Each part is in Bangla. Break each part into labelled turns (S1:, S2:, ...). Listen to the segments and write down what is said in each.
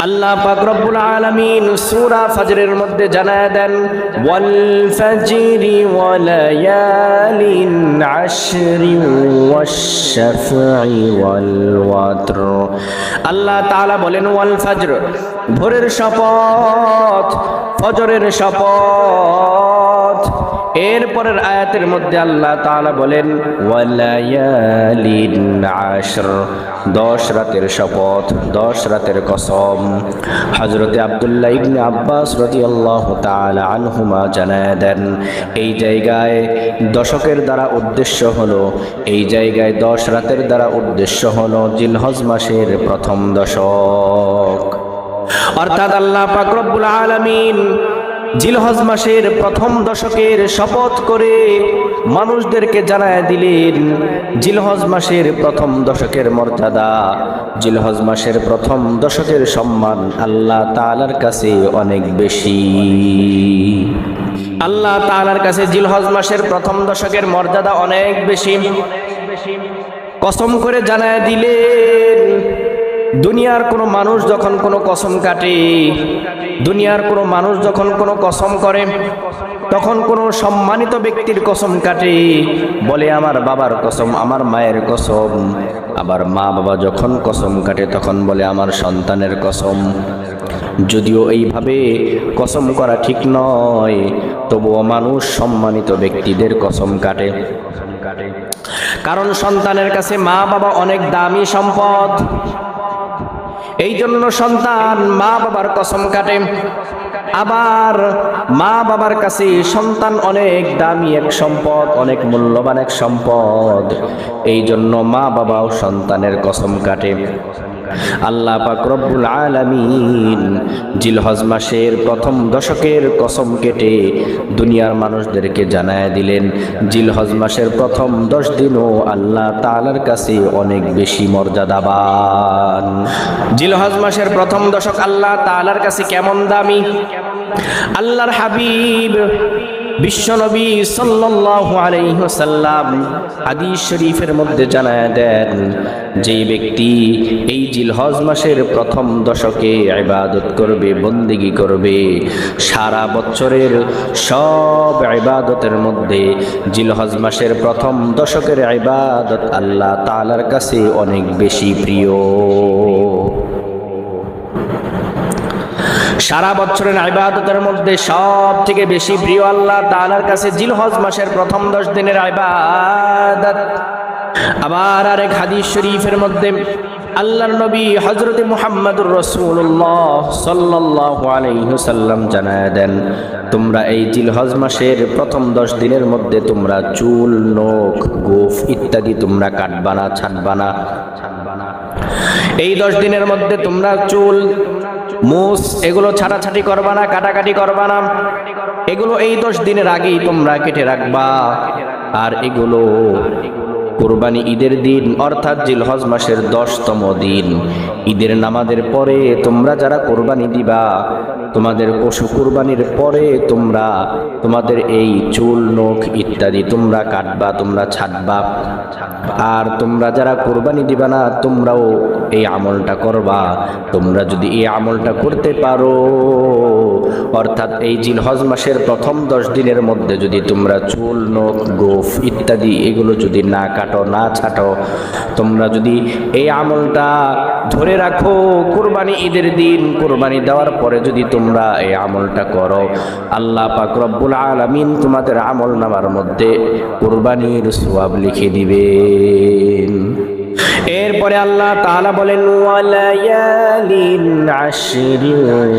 S1: আল্লাহ পাক রব্বুল আলামিন সূরা ফজরের মধ্যে জানায় দেন, ওয়াল ফাজরি ওয়া লায়ালিন আশরিন ওয়াশ শাফঈ ওয়াল ওয়াতর। আল্লাহ তাআলা বলেন ওয়াল ফজর, ভোরের শপথ, ফজরের শপথ। এরপরের আয়াতের মধ্যে আল্লাহ তাআলা বলেন ওয়ালায়ালিন আশর, 10 রাতের শপথ, 10 রাতের কসম। হযরতে আব্দুল্লাহ ইবনে আব্বাস রাদিয়াল্লাহু তাআলা আনহুমা জানায় দেন, এই জায়গায় দশকের দ্বারা উদ্দেশ্য হলো, এই জায়গায় 10 রাতের দ্বারা উদ্দেশ্য হলো জিলহজ মাসের প্রথম দশক। অর্থাৎ আল্লাহ পাক রব্বুল আলামিন জিলহজ মাসের প্রথম দশকের শপথ করে মানুষদেরকে জানায় দিলেন জিলহজ মাসের প্রথম দশকের মর্যাদা, জিলহজ মাসের প্রথম দশকের সম্মান আল্লাহ তাআলার কাছে অনেক বেশি। আল্লাহ তাআলার কাছে জিলহজ মাসের প্রথম দশকের মর্যাদা অনেক বেশি। কসম করে জানায় দিলেন, দুনিয়ার কোনো মানুষ যখন কোনো কসম কাটে, দুনিয়ার কোনো মানুষ যখন কোনো কসম করে, তখন কোনো সম্মানিত ব্যক্তির কসম কাটে, বলে আমার বাবার কসম, আমার মায়ের কসম। আবার মা বাবা যখন কসম কাটে তখন বলে আমার সন্তানের কসম। যদিও এইভাবে কসম করা ঠিক নয়, তবুও মানুষ সম্মানিত ব্যক্তিদের কসম কাটে, কারণ সন্তানের কাছে মা বাবা অনেক দামি সম্পদ। এই জন্য সন্তান মা বাবার কসম কাটে। আবার মা বাবার কাছে সন্তান অনেক দামি এক সম্পদ, অনেক মূল্যবান এক সম্পদ। এই জন্য মা বাবাও সন্তানের কসম কাটে। আল্লাহ পাক রব্বুল আলামিন জিলহজ মাসের প্রথম দশকের কসম কেটে দুনিয়ার মানুষদেরকে জানায় দিলেন, জিলহজ মাসের প্রথম 10 দিনও আল্লাহ তাআলার কাছে অনেক বেশি মর্যাদাবান। জিলহজ মাসের প্রথম দশক আল্লাহ তাআলার কাছে কেমন দামি। আল্লাহর হাবিব বিশ্বনবী সাল্লাল্লাহু আলাইহি ওয়াসাল্লাম হাদিস শরীফের মধ্যে জানায় দেন, যে ব্যক্তি এই জিলহজ মাসের প্রথম দশকে ইবাদত করবে, বন্দেগী করবে, সারা বছরের সব ইবাদতের মধ্যে জিলহজ মাসের প্রথম দশকের ইবাদত আল্লাহ তাআলার কাছে অনেক বেশি প্রিয়। সারা বছরের ইবাদতের মধ্যে সব থেকে বেশি প্রিয় আল্লাহ তাআলার কাছে জিলহজ মাসের প্রথম 10 দিনের ইবাদত। আবার আরেক হাদিস শরীফের মধ্যে আল্লাহর নবী হযরত মুহাম্মদুর রাসূলুল্লাহ সাল্লাল্লাহু আলাইহি ওয়াসাল্লাম জানায় দেন, তোমরা এই জিলহজ মাসের প্রথম 10 দিনের মধ্যে তোমরা চুল, নখ, গোফ ইত্যাদি তোমরা কাটবা না, ছাঁটবা না। এই 10 দিনের মধ্যে তোমরা চুল, মুছ এগুলো ছাটাছাটি করবা না, কাটাকাটি করবা না। এগুলো এই 10 দিনের আগেই তোমরা কেটে রাখবা। আর এগুলো কুরবানি ঈদের দিন অর্থাৎ জিলহজ মাসের 10তম দিন ঈদের নামাজের পরে তোমরা যারা কুরবানি দিবা, তোমাদের পশু কুরবানির পরে তোমরা তোমাদের এই চুল, নখ ইত্যাদি তোমরা কাটবা, তোমরা ছাড়বা। আর তোমরা যারা কুরবানি দিবা না, তোমরাও এই আমলটা করবা। তোমরা যদি এই আমলটা করতে পারো, অর্থাৎ এই জিলহজ মাসের প্রথম 10 দিনের মধ্যে যদি তোমরা চুল, নখ, গোফ ইত্যাদি এগুলো যদি না কাটো, না ছাটো, তোমরা যদি এই আমলটা ধরে রাখো, কুরবানি ঈদের দিন কুরবানি দেওয়ার পরে যদি তোমরা এই আমলটা করো, আল্লাহ পাক রব্বুল আলামিন তোমাদের আমল নামার মধ্যে কুরবানির সওয়াব লিখে দিবেন। এরপরে আল্লাহ তাআলা বলেন ওয়ালায়ালিন আশরি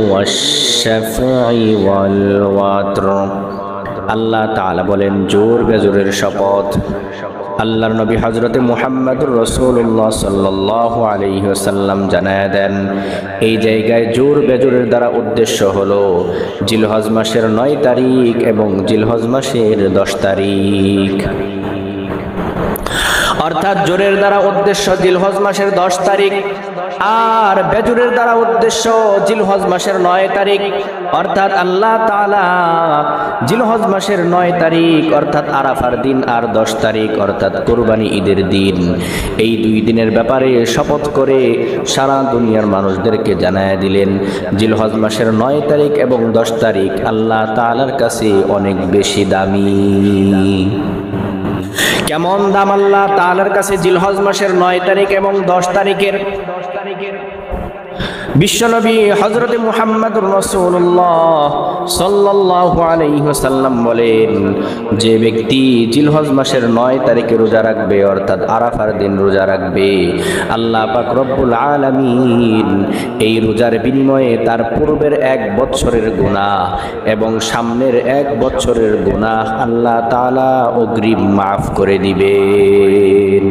S1: ওয়াশ শাফঈ ওয়াল ওয়াতর। আল্লাহ তাআলা বলেন জোর বেজোরের শপথ। আল্লাহর নবী হযরতে মুহাম্মদুর রাসূলুল্লাহ সাল্লাল্লাহু আলাইহি ওয়াসাল্লাম জানায় দেন, এই জায়গায় জোর বেজোরের দ্বারা উদ্দেশ্য হলো জিলহজ মাসের 9 তারিখ এবং জিলহজ মাসের 10 তারিখ। অর্থাৎ জোরের দ্বারা উদ্দেশ্য জিলহজ মাসের 10 তারিখ, আর বেজুরের দ্বারা উদ্দেশ্য জিলহজ মাসের 9 তারিখ। অর্থাৎ আল্লাহ তাআলা জিলহজ মাসের 9 তারিখ অর্থাৎ আরাফার দিন আর 10 তারিখ অর্থাৎ কুরবানি ঈদের দিন, এই 2 দিনের ব্যাপারে শপথ করে সারা দুনিয়ার মানুষদেরকে জানায় দিলেন জিলহজ মাসের 9 তারিখ এবং 10 তারিখ আল্লাহ তাআলার কাছে অনেক বেশি দামি। কেমন দাম আল্লাহ তাআলার কাছে জিলহজ মাসের 9 তারিখ এবং 10 তারিখের? বিশ্বনবী হযরত মুহাম্মদুর রাসূলুল্লাহ সাল্লাল্লাহু আলাইহি ওয়াসাল্লাম বলেন, যে ব্যক্তি জিলহজ মাসের 9 তারিখে রোজা রাখবে অর্থাৎ আরাফার দিন রোজা রাখবে, আল্লাহ পাক রব্বুল আলামিন এই রোজার বিনিময়ে তার পূর্বের 1 বছরের গুনাহ এবং সামনের 1 বছরের গুনাহ আল্লাহ তাআলা অগ্রিম মাফ করে দিবেন।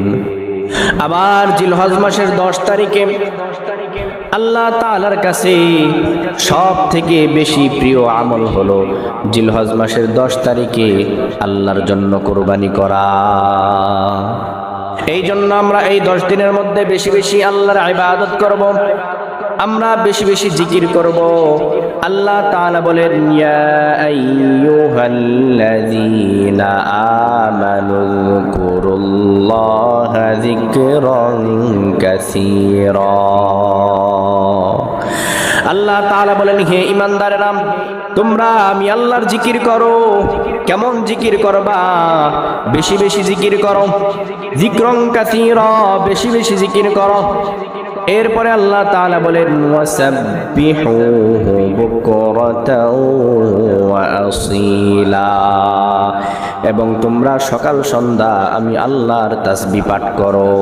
S1: আবার জিলহজ মাসের 10 তারিখে আল্লাহ তাআলার কাছে সব থেকে বেশি প্রিয় আমল হলো জিলহজ মাসের 10 তারিখে আল্লাহর জন্য কুরবানি করা। এই জন্য আমরা এই 10 দিনের মধ্যে বেশি বেশি আল্লাহর ইবাদত করব, আমরা বেশি বেশি জিকির করব। আল্লাহ তাআলা বলেন, ইয়া আইয়ুহাল্লাযীনা আমানু যকুরুল্লাহা যিকরান কাসীরা। আল্লাহ তাআলা বলেন, হে ঈমানদারেরা, তোমরা আমি আল্লাহর জিকির করো। কেমন জিকির করবা? বেশি বেশি জিকির করো, যিকরান কাসীরা, বেশি বেশি জিকির করো। এরপরে আল্লাহ তাআলা বলেন, ওয়াসাব্বিহুহু বুকরাতাও ওয়া আসীলা, এবং তোমরা সকাল সন্ধ্যা আমি আল্লাহর তাসবিহ পাঠ করো।